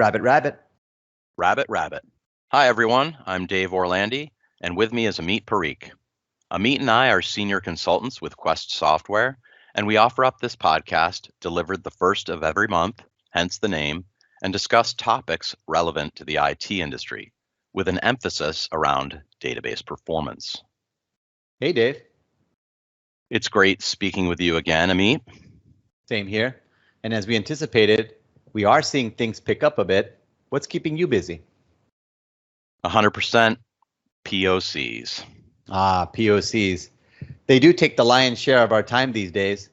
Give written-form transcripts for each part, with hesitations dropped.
Rabbit, rabbit. Rabbit, rabbit. Hi, everyone. I'm Dave Orlandi, and with me is Amit Parikh. Amit and I are senior consultants with Quest Software, and we offer up this podcast delivered the first of every month, hence the name, and discuss topics relevant to the IT industry, with an emphasis around database performance. Hey, Dave. It's great speaking with you again, Amit. Same here. And as we anticipated, we are seeing things pick up a bit. What's keeping you busy? 100% POCs. POCs. They do take the lion's share of our time these days.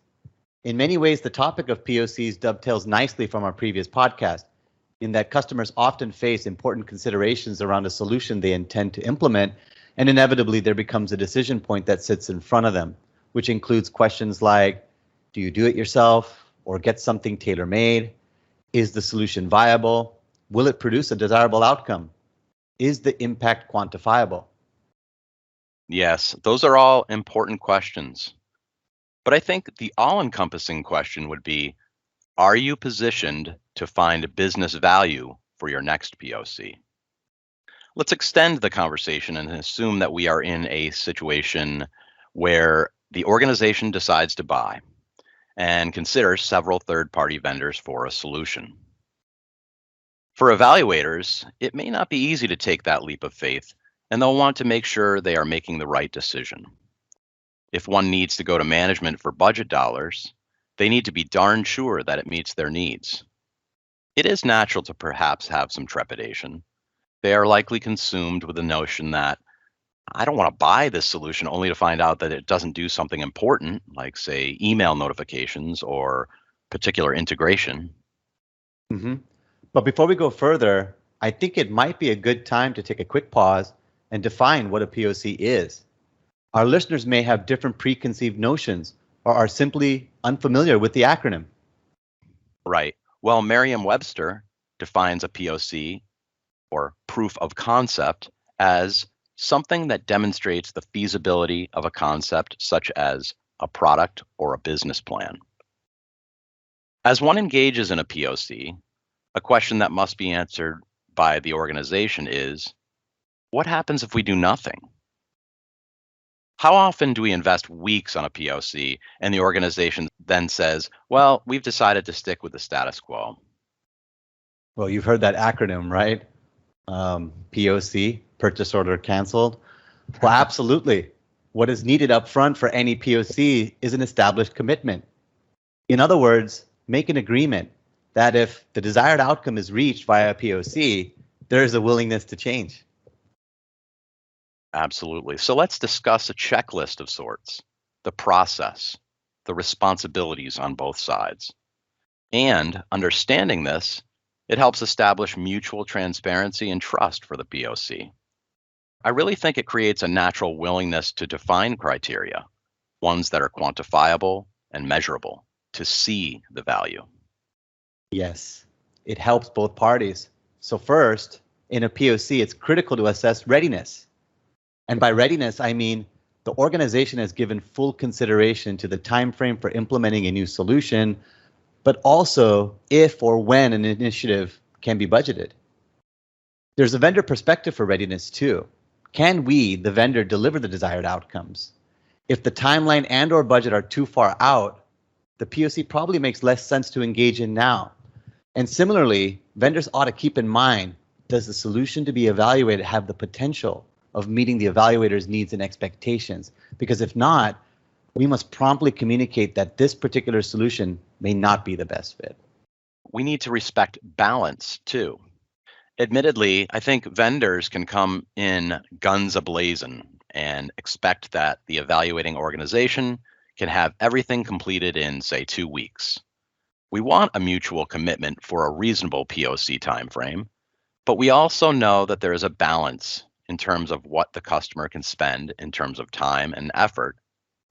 In many ways, the topic of POCs dovetails nicely from our previous podcast, in that customers often face important considerations around a solution they intend to implement, and inevitably there becomes a decision point that sits in front of them, which includes questions like, do you do it yourself or get something tailor-made? Is the solution viable? Will it produce a desirable outcome? Is the impact quantifiable? Yes, those are all important questions. But I think the all-encompassing question would be, are you positioned to find business value for your next POC? Let's extend the conversation and assume that we are in a situation where the organization decides to buy and consider several third-party vendors for a solution. For evaluators, it may not be easy to take that leap of faith, and they'll want to make sure they are making the right decision. If one needs to go to management for budget dollars, they need to be darn sure that it meets their needs. It is natural to perhaps have some trepidation. They are likely consumed with the notion that I don't want to buy this solution only to find out that it doesn't do something important, like, say, email notifications or particular integration. But before we go further, I think it might be a good time to take a quick pause and define what a POC is. Our listeners may have different preconceived notions or are simply unfamiliar with the acronym. Right. Well, Merriam-Webster defines a POC, or proof of concept, as something that demonstrates the feasibility of a concept such as a product or a business plan. As one engages in a POC, a question that must be answered by the organization is, what happens if we do nothing? How often do we invest weeks on a POC and the organization then says, well, we've decided to stick with the status quo? Well, you've heard that acronym, right? POC, purchase order canceled. Well, absolutely. What is needed up front for any POC is an established commitment. In other words, make an agreement that if the desired outcome is reached via a POC, there is a willingness to change. Absolutely. So let's discuss a checklist of sorts, the process, the responsibilities on both sides. And understanding this, it helps establish mutual transparency and trust for the POC. I really think it creates a natural willingness to define criteria, ones that are quantifiable and measurable, to see the value. Yes, it helps both parties. So first, in a POC, it's critical to assess readiness. And by readiness, I mean the organization has given full consideration to the time frame for implementing a new solution, but also if or when an initiative can be budgeted. There's a vendor perspective for readiness too. Can we, the vendor, deliver the desired outcomes? If the timeline and or budget are too far out, the POC probably makes less sense to engage in now. And similarly, vendors ought to keep in mind, does the solution to be evaluated have the potential of meeting the evaluator's needs and expectations? Because if not, we must promptly communicate that this particular solution may not be the best fit. We need to respect balance too. Admittedly, I think vendors can come in guns a-blazing and expect that the evaluating organization can have everything completed in, say, 2 weeks. We want a mutual commitment for a reasonable POC timeframe, but we also know that there is a balance in terms of what the customer can spend in terms of time and effort,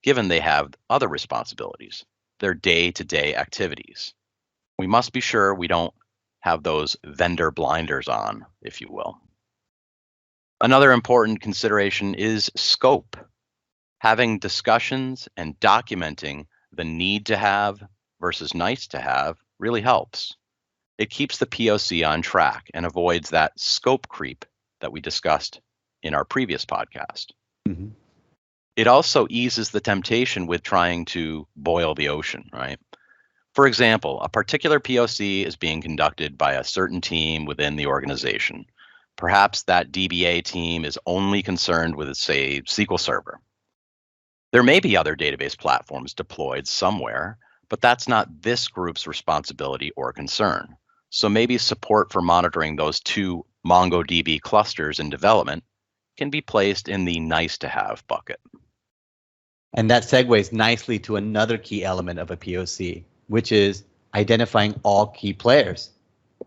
given they have other responsibilities, their day-to-day activities. We must be sure we don't have those vendor blinders on, if you will. Another important consideration is scope. Having discussions and documenting the need to have versus nice to have really helps. It keeps the POC on track and avoids that scope creep that we discussed in our previous podcast. Mhm. It also eases the temptation with trying to boil the ocean, right? For example, a particular POC is being conducted by a certain team within the organization. Perhaps that DBA team is only concerned with, say, SQL Server. There may be other database platforms deployed somewhere, but that's not this group's responsibility or concern. So maybe support for monitoring those two MongoDB clusters in development can be placed in the nice to have bucket. And that segues nicely to another key element of a POC, which is identifying all key players.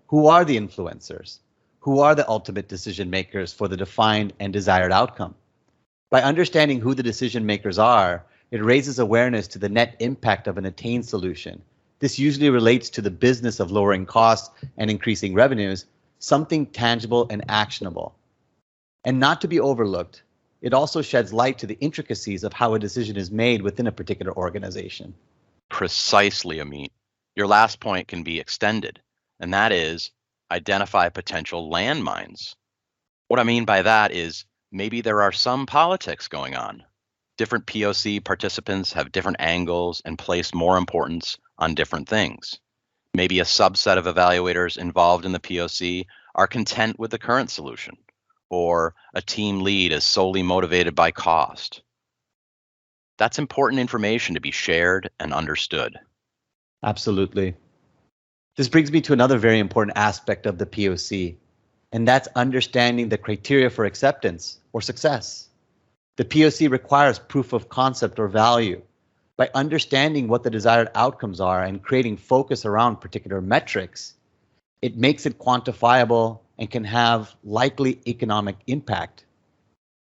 Who are the influencers? Who are the ultimate decision makers for the defined and desired outcome? By understanding who the decision makers are, it raises awareness to the net impact of an attained solution. This usually relates to the business of lowering costs and increasing revenues, something tangible and actionable. And not to be overlooked, it also sheds light to the intricacies of how a decision is made within a particular organization. Precisely, Amit. Your last point can be extended, and that is identify potential landmines. What I mean by that is maybe there are some politics going on. Different POC participants have different angles and place more importance on different things. Maybe a subset of evaluators involved in the POC are content with the current solution, or a team lead is solely motivated by cost. That's important information to be shared and understood. Absolutely. This brings me to another very important aspect of the POC, and that's understanding the criteria for acceptance or success. The POC requires proof of concept or value. By understanding what the desired outcomes are and creating focus around particular metrics, it makes it quantifiable and can have likely economic impact.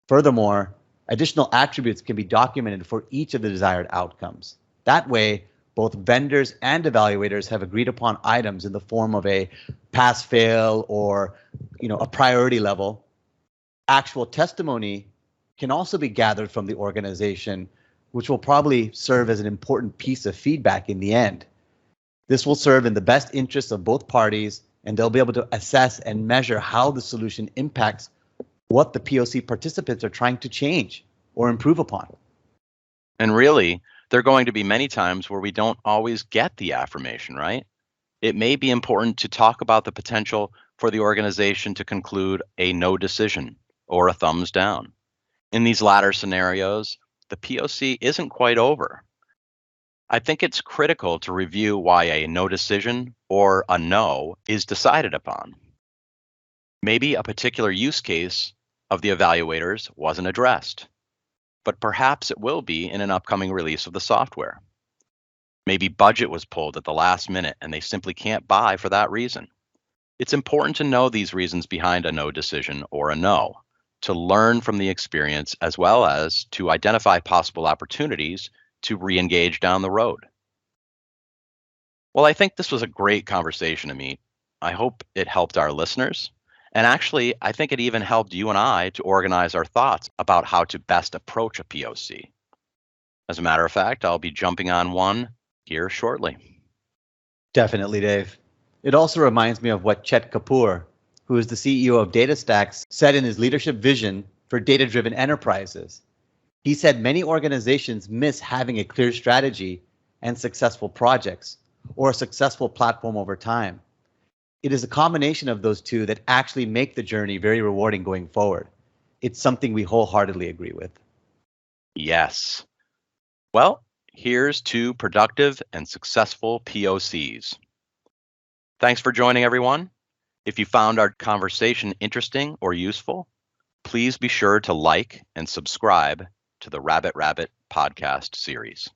Furthermore, additional attributes can be documented for each of the desired outcomes. That way, both vendors and evaluators have agreed upon items in the form of a pass-fail or a priority level. Actual testimony can also be gathered from the organization, which will probably serve as an important piece of feedback in the end. This will serve in the best interests of both parties, and they'll be able to assess and measure how the solution impacts what the POC participants are trying to change or improve upon. And really, there are going to be many times where we don't always get the affirmation, right? It may be important to talk about the potential for the organization to conclude a no decision or a thumbs down. In these latter scenarios, the POC isn't quite over. I think it's critical to review why a no decision or a no is decided upon. Maybe a particular use case of the evaluators wasn't addressed, but perhaps it will be in an upcoming release of the software. Maybe budget was pulled at the last minute and they simply can't buy for that reason. It's important to know these reasons behind a no decision or a no, to learn from the experience as well as to identify possible opportunities to re-engage down the road. Well, I think this was a great conversation, Amit. I hope it helped our listeners. And actually, I think it even helped you and I to organize our thoughts about how to best approach a POC. As a matter of fact, I'll be jumping on one here shortly. Definitely, Dave. It also reminds me of what Chet Kapoor, who is the CEO of DataStax, said in his leadership vision for data-driven enterprises. He said many organizations miss having a clear strategy and successful projects, or a successful platform over time. It is a combination of those two that actually make the journey very rewarding going forward. It's something we wholeheartedly agree with. Yes. Well, here's to productive and successful POCs. Thanks for joining, everyone. If you found our conversation interesting or useful, please be sure to like and subscribe to the Rabbit Rabbit podcast series.